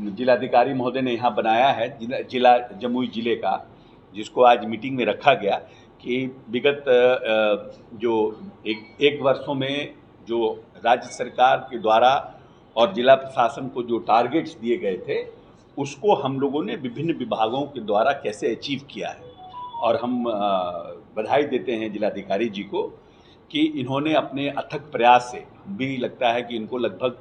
जिलाधिकारी महोदय ने यहाँ बनाया है जिला जमुई जिले का, जिसको आज मीटिंग में रखा गया कि विगत जो एक वर्षों में जो राज्य सरकार के द्वारा और जिला प्रशासन को जो टारगेट्स दिए गए थे उसको हम लोगों ने विभिन्न विभागों के द्वारा कैसे अचीव किया है। और हम बधाई देते हैं जिलाधिकारी जी को कि इन्होंने अपने अथक प्रयास से, भी लगता है कि इनको लगभग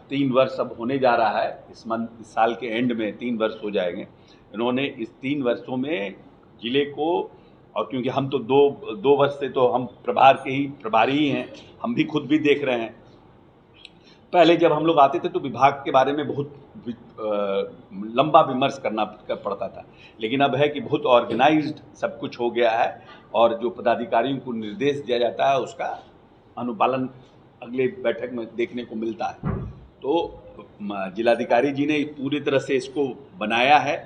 3 वर्ष अब होने जा रहा है, इस साल के एंड में 3 वर्ष हो जाएंगे। इन्होंने इस 3 वर्षों में जिले को, और क्योंकि हम तो दो वर्ष से तो हम प्रभारी ही हैं, हम भी खुद भी देख रहे हैं। पहले जब हम लोग आते थे तो विभाग के बारे में बहुत लंबा विमर्श करना पड़ता था, लेकिन अब है कि बहुत ऑर्गेनाइज्ड सब कुछ हो गया है और जो पदाधिकारियों को निर्देश दिया जाता है उसका अनुपालन अगले बैठक में देखने को मिलता है। तो जिलाधिकारी जी ने पूरी तरह से इसको बनाया है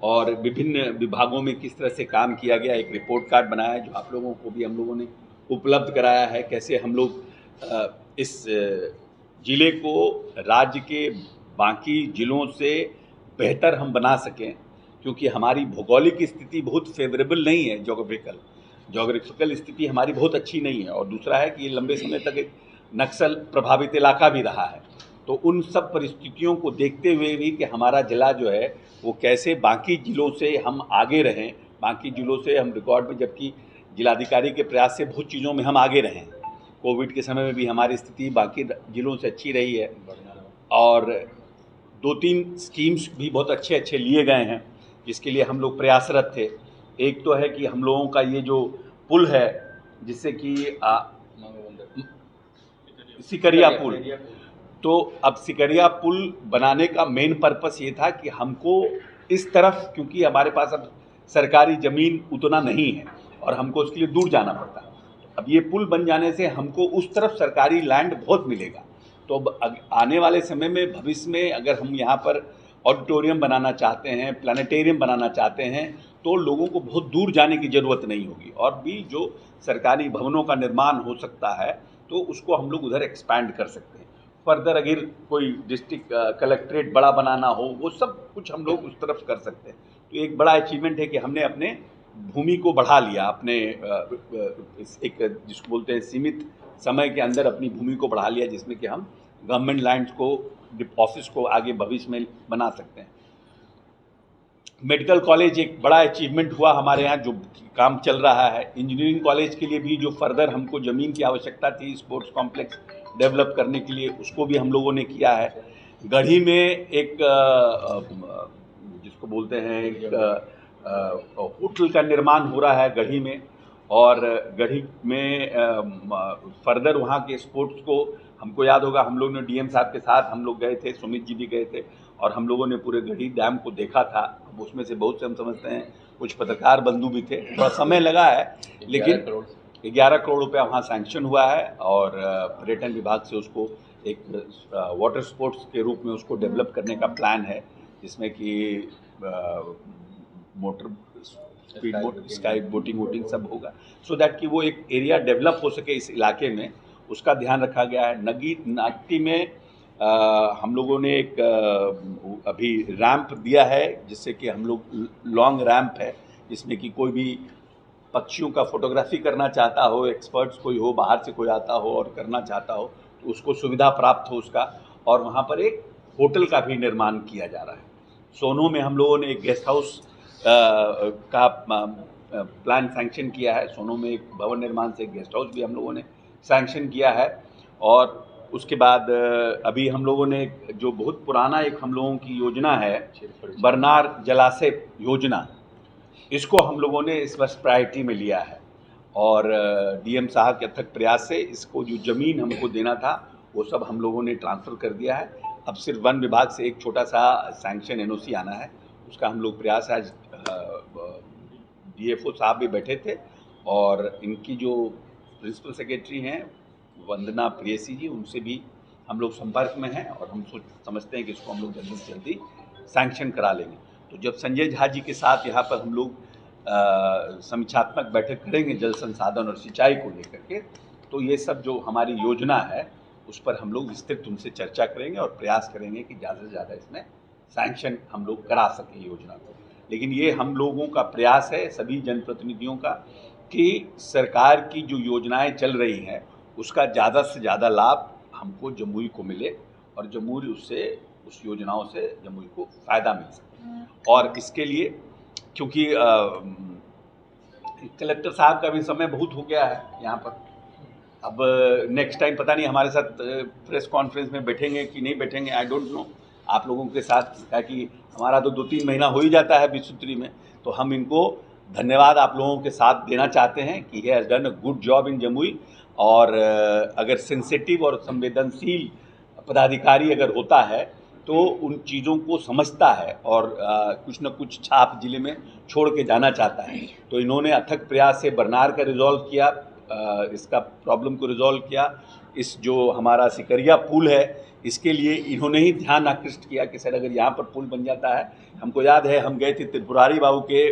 और विभिन्न विभागों में किस तरह से काम किया गया, एक रिपोर्ट कार्ड बनाया है जो आप लोगों को भी हम लोगों ने उपलब्ध कराया है, कैसे हम लोग इस जिले को राज्य के बाकी जिलों से बेहतर हम बना सकें, क्योंकि हमारी भौगोलिक स्थिति बहुत फेवरेबल नहीं है। जोग्राफिकल स्थिति हमारी बहुत अच्छी नहीं है, और दूसरा है कि ये लंबे समय तक एक नक्सल प्रभावित इलाका भी रहा है। तो उन सब परिस्थितियों को देखते हुए भी कि हमारा जिला जो है वो कैसे बाकी जिलों से हम आगे रहें, बाकी जिलों से हम रिकॉर्ड में, जबकि जिलाधिकारी के प्रयास से बहुत चीज़ों में हम आगे रहें। कोविड के समय में भी हमारी स्थिति बाकी जिलों से अच्छी रही है, और 2-3 स्कीम्स भी बहुत अच्छे लिए गए हैं जिसके लिए हम लोग प्रयासरत थे। एक तो है कि हम लोगों का ये जो पुल है, जिससे कि सिकरिया पुल, तो अब सिकरिया पुल बनाने का मेन पर्पस ये था कि हमको इस तरफ, क्योंकि हमारे पास अब सरकारी ज़मीन उतना नहीं है और हमको उसके लिए दूर जाना पड़ता है। अब ये पुल बन जाने से हमको उस तरफ सरकारी लैंड बहुत मिलेगा। तो अब आने वाले समय में, भविष्य में, अगर हम यहाँ पर ऑडिटोरियम बनाना चाहते हैं, प्लानिटेरियम बनाना चाहते हैं, तो लोगों को बहुत दूर जाने की ज़रूरत नहीं होगी, और भी जो सरकारी भवनों का निर्माण हो सकता है तो उसको हम लोग उधर एक्सपैंड कर सकते हैं। फर्दर अगर कोई डिस्ट्रिक्ट कलेक्ट्रेट बड़ा बनाना हो, वो सब कुछ हम लोग उस तरफ कर सकते हैं। तो एक बड़ा अचीवमेंट है कि हमने अपने भूमि को बढ़ा लिया, अपने एक जिसको बोलते हैं सीमित समय के अंदर अपनी भूमि को बढ़ा लिया, जिसमें कि हम गवर्नमेंट लैंड्स को, ऑफिस को आगे भविष्य में बना सकते हैं। मेडिकल कॉलेज एक बड़ा अचीवमेंट हुआ हमारे यहाँ, जो काम चल रहा है। इंजीनियरिंग कॉलेज के लिए भी जो फर्दर हमको ज़मीन की आवश्यकता थी स्पोर्ट्स कॉम्प्लेक्स डेवलप करने के लिए, उसको भी हम लोगों ने किया है। गढ़ी में एक जिसको बोलते हैं एक होटल का निर्माण हो रहा है गढ़ी में, और गढ़ी में फर्दर वहाँ के स्पोर्ट्स को, हमको याद होगा हम लोग ने डीएम साहब के साथ हम लोग गए थे, सुमित जी भी गए थे, और हम लोगों ने पूरे गढ़ी डैम को देखा था। उसमें से बहुत से हम समझते हैं कुछ पत्रकार बंधु भी थे, थोड़ा समय लगा है, लेकिन 11 करोड़ रुपया वहाँ सैंक्शन हुआ है, और पर्यटन विभाग से उसको एक वाटर स्पोर्ट्स के रूप में उसको डेवलप करने का प्लान है, जिसमें कि motor speed boat, sky boating सब होगा, सो दैट कि वो एक एरिया डेवलप हो सके इस इलाके में, उसका ध्यान रखा गया है। नागटी में हम लोगों ने एक अभी रैंप दिया है, जिससे कि हम लोग लॉन्ग रैंप है, जिसमें कि कोई भी पक्षियों का फोटोग्राफी करना चाहता हो, एक्सपर्ट्स कोई हो, बाहर से कोई आता हो और करना चाहता हो, तो उसको सुविधा प्राप्त हो उसका। और वहाँ पर एक होटल का भी निर्माण किया जा रहा है। सोनो में हम लोगों ने एक गेस्ट हाउस का प्लान सैंक्शन किया है। सोनो में एक भवन निर्माण से एक गेस्ट हाउस भी हम लोगों ने सैंक्शन किया है। और उसके बाद अभी हम लोगों ने जो बहुत पुराना एक हम लोगों की योजना है, बरनार जलाशय योजना, इसको हम लोगों ने इस वर्ष प्रायोरिटी में लिया है, और डीएम साहब के अथक प्रयास से इसको जो ज़मीन हमको देना था वो सब हम लोगों ने ट्रांसफ़र कर दिया है। अब सिर्फ वन विभाग से एक छोटा सा सैंक्शन एनओसी आना है, उसका हम लोग प्रयास है। आज डीएफओ साहब भी बैठे थे, और इनकी जो प्रिंसिपल सेक्रेटरी हैं वंदना प्रेयसी जी, उनसे भी हम लोग संपर्क में हैं, और हम समझते हैं कि इसको हम लोग जल्दी से जल्दी सैंक्शन करा लेंगे। तो जब संजय झा जी के साथ यहाँ पर हम लोग समीक्षात्मक बैठक करेंगे जल संसाधन और सिंचाई को लेकर के, तो ये सब जो हमारी योजना है उस पर हम लोग विस्तृत उनसे चर्चा करेंगे और प्रयास करेंगे कि ज़्यादा से ज़्यादा इसमें सैंक्शन हम लोग करा सकें योजना को। लेकिन ये हम लोगों का प्रयास है, सभी जनप्रतिनिधियों का, कि सरकार की जो योजनाएं चल रही हैं उसका ज़्यादा से ज़्यादा लाभ हमको जमुई को मिले और जमुई उस योजनाओं से जमुई को फ़ायदा मिल सके। और इसके लिए क्योंकि कलेक्टर साहब का भी समय बहुत हो गया है यहाँ पर, अब नेक्स्ट टाइम पता नहीं हमारे साथ प्रेस कॉन्फ्रेंस में बैठेंगे कि नहीं बैठेंगे, आई डोंट नो, आप लोगों के साथ, ताकि हमारा तो 2-3 महीना हो ही जाता है विश्वसूत्री में, तो हम इनको धन्यवाद आप लोगों के साथ देना चाहते हैं कि he has done a good job in Jamui. और अगर सेंसिटिव और संवेदनशील पदाधिकारी अगर होता है तो उन चीज़ों को समझता है और कुछ न कुछ छाप जिले में छोड़ के जाना चाहता है। तो इन्होंने अथक प्रयास से बरनार का रिजॉल्व किया, इसका प्रॉब्लम को रिजॉल्व किया। इस जो हमारा सिकरिया पुल है इसके लिए इन्होंने ही ध्यान आकृष्ट किया कि सर अगर यहाँ पर पुल बन जाता है, हमको याद है हम गए थे त्रिपुरारी बाबू के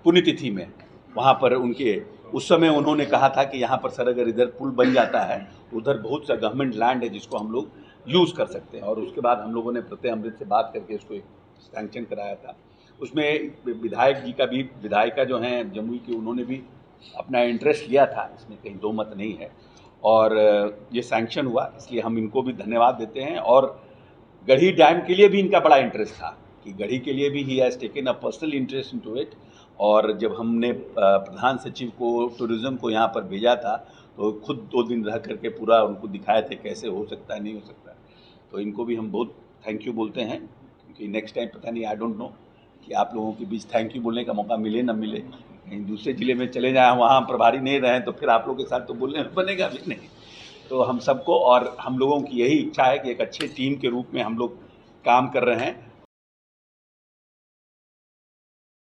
पुण्यतिथि में, वहाँ पर उनके उस समय उन्होंने कहा था कि यहाँ पर सर अगर इधर पुल बन जाता है, उधर बहुत सा गवर्नमेंट लैंड है जिसको हम लोग यूज़ कर सकते हैं। और उसके बाद हम लोगों ने प्रत्यय अमृत से बात करके इसको एक सैंक्शन कराया था। उसमें विधायक जी का भी, विधायिका जो हैं जमुई की, उन्होंने भी अपना इंटरेस्ट लिया था, इसमें कहीं दो मत नहीं है। और ये सैंक्शन हुआ, इसलिए हम इनको भी धन्यवाद देते हैं। और गढ़ी डैम के लिए भी इनका बड़ा इंटरेस्ट था कि गढ़ी के लिए भी he has taken a personal interest into it. और जब हमने प्रधान सचिव को टूरिज़्म को यहाँ पर भेजा था तो खुद 2 दिन रह करके पूरा उनको दिखाए थे कैसे हो सकता है, नहीं हो सकता है। तो इनको भी हम बहुत थैंक यू बोलते हैं, क्योंकि नेक्स्ट टाइम पता नहीं, आई डोंट नो कि आप लोगों के बीच थैंक यू बोलने का मौका मिले ना मिले, कहीं दूसरे ज़िले में चले जाएँ, वहाँ प्रभारी नहीं रहें तो फिर आप लोगों के साथ तो बोलने में बनेगा भी नहीं। तो हम सबको और हम लोगों की यही इच्छा है कि एक अच्छे टीम के रूप में हम लोग काम कर रहे हैं